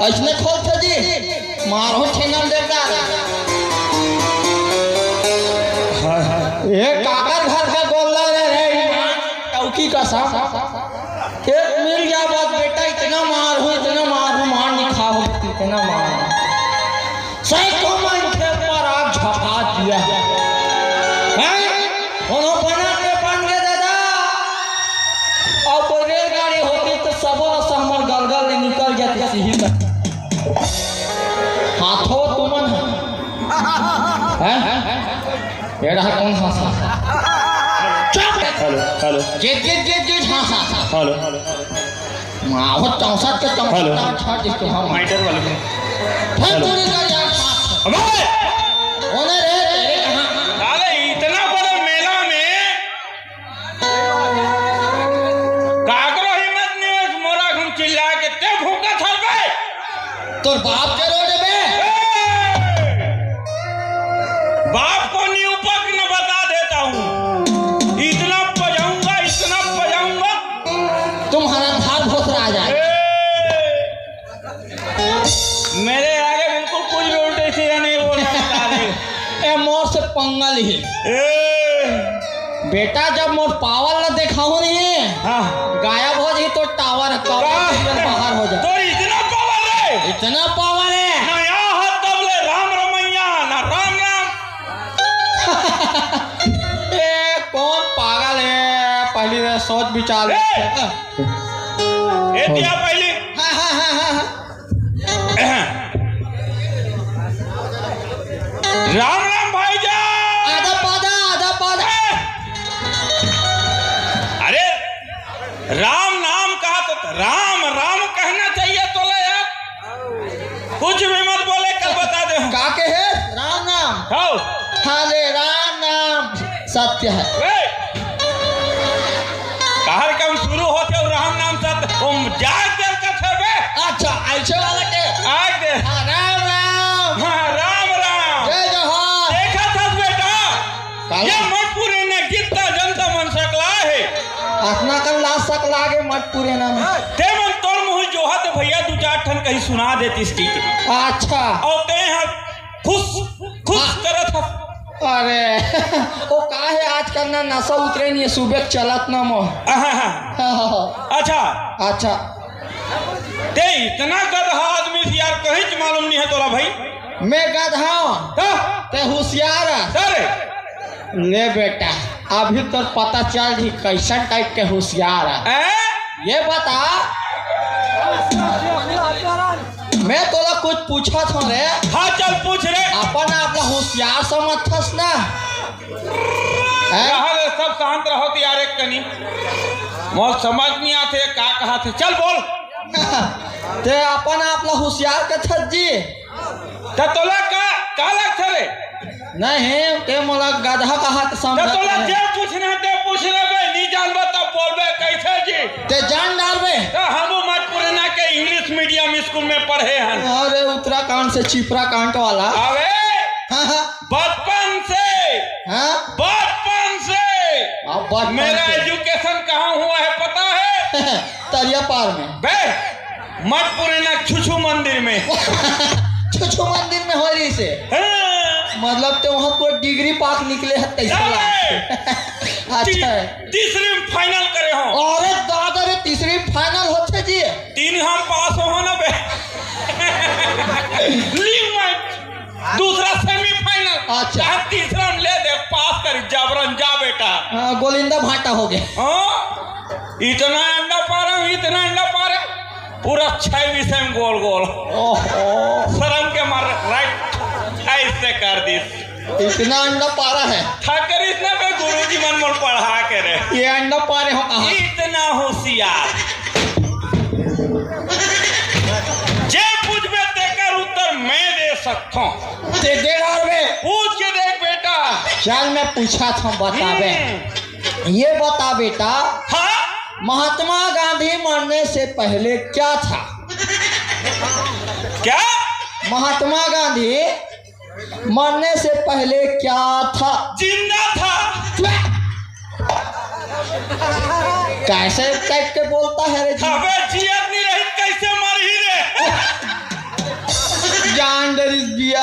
ऐसने खोल थे जी मारो चैनल देखा ये काकर घर का गोल्ला रे टौकी का सा एक मिल गया बात बेटा इतना मार हो मार नहीं खाओ इतना मार सही को मन के पर आप झपा दिया हैं उन्होंने बना के बन गए दादा और कोई रेलगाड़ी होती तो सब हमर गलगल निकल जाती सीही तक हाथों तुमन है ये रहा कौन हंसा हेलो जे हंसा हेलो माहो 64 के 64 छाड़ जिसको हम माइटर वाले फिर पूरी का यार हमारे ओने रे तेरे कहां अरे इतना बड़ा मेला में काकरो हिम्मत नहीं है मोरा हम चिल्ला के ते भूखा थल बे तोर बाप के रोड में बाप को निरूपक न बता देता हूँ इतना बजाऊंगा तुम्हारा धार भोसरा आ जाए मेरे आगे बिल्कुल कुछ भी उल्टे सीधा नहीं बोलना बता दे ए मोर से पंगल ही बेटा जब मोर पावर न देखाऊं नहीं हाँ गायब हो जाए तो टावर बाहर हो जाए तो इतना पावर है इतना पावर है ना यहाँ हाथ दबले राम रमैया ना राम राम ए कौन पागल है पहली बार सोच विचार ए दिया पहले राम राम भाईजान आधा पादा अरे राम नाम कहा तो राम राम कहना चाहिए तो ले यार कुछ भी मत बोले कल बता दे का के है राम नाम हो हाँ रे राम नाम सत्य है कार्यक्रम शुरू होते और राम नाम सत्य तुम जाग देर का थे बे अच्छा ऐसे वाला के आग दे हाँ राम राम हाँ राम राम जय जोहार देखा था बेटा काला? ये मटपुरे ने कितना जनता मन सकला है अपना कर ला सकला के मत पूरे नाम ते मन तोर मुँह जो है तो भैया दो चार ठन कहीं सुना देती इसकी अच्छा और ते हैं खुश करत था अरे वो का है आजकल ना नशा उतरे नहीं सुबह चलत ना मोह अच्छा अच्छा ते इतना गधा आदमी से यार कहीं मालूम नहीं है तोरा भाई मैं गधा हूँ हाँ? ते होशियार है अरे ले बेटा अभी तो पता चल जी कैसा टाइप के होशियार है ये बता मैं तोला कुछ पूछा था रे हाँ चल पूछ रे अपन अपना होशियार समझथस ना यहाँ सब शांत रहो यार एक कनी मौत समझ नहीं आते का कहा थे चल बोल ते अपन अपना होशियार के थस जी तो तोला का लगता रे नहीं ते मोला गधा कहा तो समझ तोला जे पूछना ते पूछ ले बे नहीं जानबे तब बोलबे कैसे जी ते जान डालबे तो हम मटपुरे ना के इंग्लिश मीडियम स्कूल में पढ़े हैं अरे उत्तराखंड से चिपरा कांट वाला अबे बचपन से मेरा एजुकेशन कहाँ हुआ है पता है तरिया पार में बे मटपुरे ना छुछू मंदिर में छुछू मंदिर में हो रही से मतलब तो वहाँ कोई डिग्री पाक निकले है अच्छा तीसरी फाइनल करे हो अरे दादा रे तीसरी फाइनल होते जी 3 हम पास हो ना बे दूसरा सेमीफाइनल अच्छा तीसरा ले दे पास कर जबरन जा बेटा गोलिंदा भाटा हो गया इतना अंडा पा रहा हूँ पूरा 6 विषय में गोल शर्म के मार राइट ऐसे कर दी इतना अंडा पारा है ठाकर इसने पे गुरुजी मन पढ़ा के रे ये अंडा पारे हो कहाँ इतना होशियार जे पूछबे तेकर उत्तर मैं दे सकता हूँ ते देख और बे पूछ के देख बेटा। चल मैं पूछा था बतावे। ये बता बेटा, हाँ महात्मा गांधी मरने से पहले क्या था? क्या? महात्मा गांधी मरने से पहले क्या था? जिंदा था। कैसे टाइप के बोलता है रे जी? अबे जियत नहीं रही कैसे मर ही रे। जान डरिस दिया।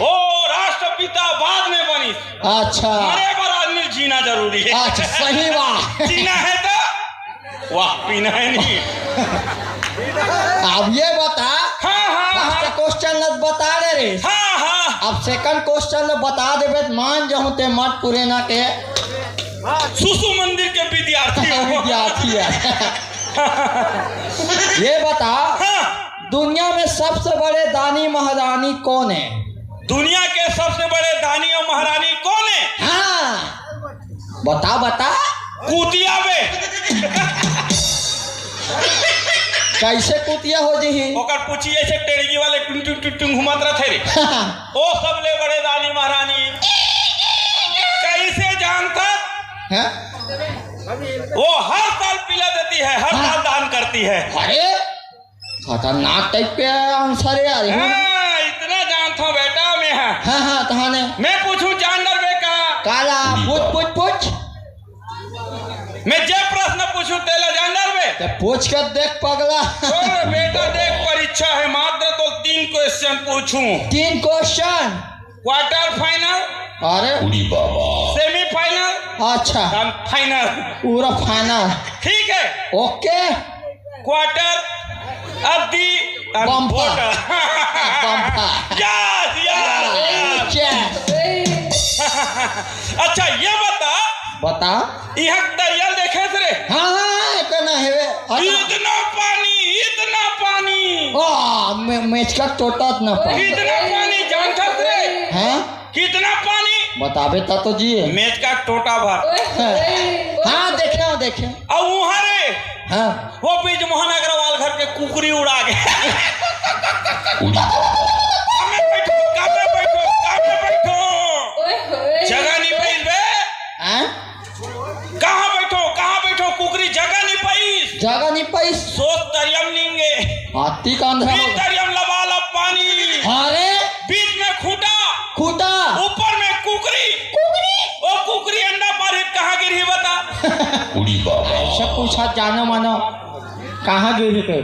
ओ राष्ट्रपिता बाद में बनी। अच्छा मरे पर आदमी जीना जरूरी है। अच्छा सही बात। जीना है तो वाह, पीना है नहीं। अब ये बता, हाँ फर्स्ट क्वेश्चन बता दे रे। हाँ हाँ। अब सेकंड क्वेश्चन बता देबे तो मान जाऊं ते मत पुरेना के सुसु मंदिर के विद्यार्थी हो। विद्यार्थी है। ये बता, हाँ। दुनिया में सबसे बड़े दानी महारानी कौन है? दुनिया के सबसे बड़े दानी और महारानी कौन है? हाँ बता बता। कुतिया बे। कैसे कुतिया हो जी? ओकर पूछी ऐसे टेड़गी वाले टुन टुन टुन टुन घुमात रहे रे। ओ सबले बड़े दानी महारानी कैसे जानता? है? वो हर साल पिला देती है, हर साल दान करती है। अरे खतरनाक टाइप के आंसर है यार। हाँ, इतना जानता हूँ बेटा मैं। हाँ तहाने मैं पूछूं जान डर बे का? काला पूछ। मैं जे प्रश्न पूछूं तेला जान डर बे? ते पूछ कर देख पगला। तो बेटा देख, परीक्षा है मात्र तो 3 क्वेश्चन पूछूं। 3 क्वेश्चन? क्वार्टर फाइनल, अरे सेमीफाइनल, अच्छा फाइनल। पूरा फाइनल। ठीक है। ओके। क्वार्टर अद्दी बम्पर। अच्छा ये बता। यहाँ दरिया देखे रे? हाँ इतना है। इतना पानी। मैच का टोटा न कितना पानी जानता रे? हैं? कितना पानी बताबे तो जी। मैच का टोटा भर। हाँ देखे। अब वहाँ रे, हाँ वो बीच मोहन अग्रवाल घर के कुकरी उड़ा गए। बैठो जगह नहीं पाई बे। कहाँ बैठो कुकरी जगह नहीं पाई। सोच दरियम लेंगे हाथी का अंधा। दरियम लबालब पानी। अरे बीच में खूटा, ऊपर में कुकरी। वो कुकरी अंडा पारी कहाँ गिरी बता? सब पूछा जानो मानो कहाँ गिरी के?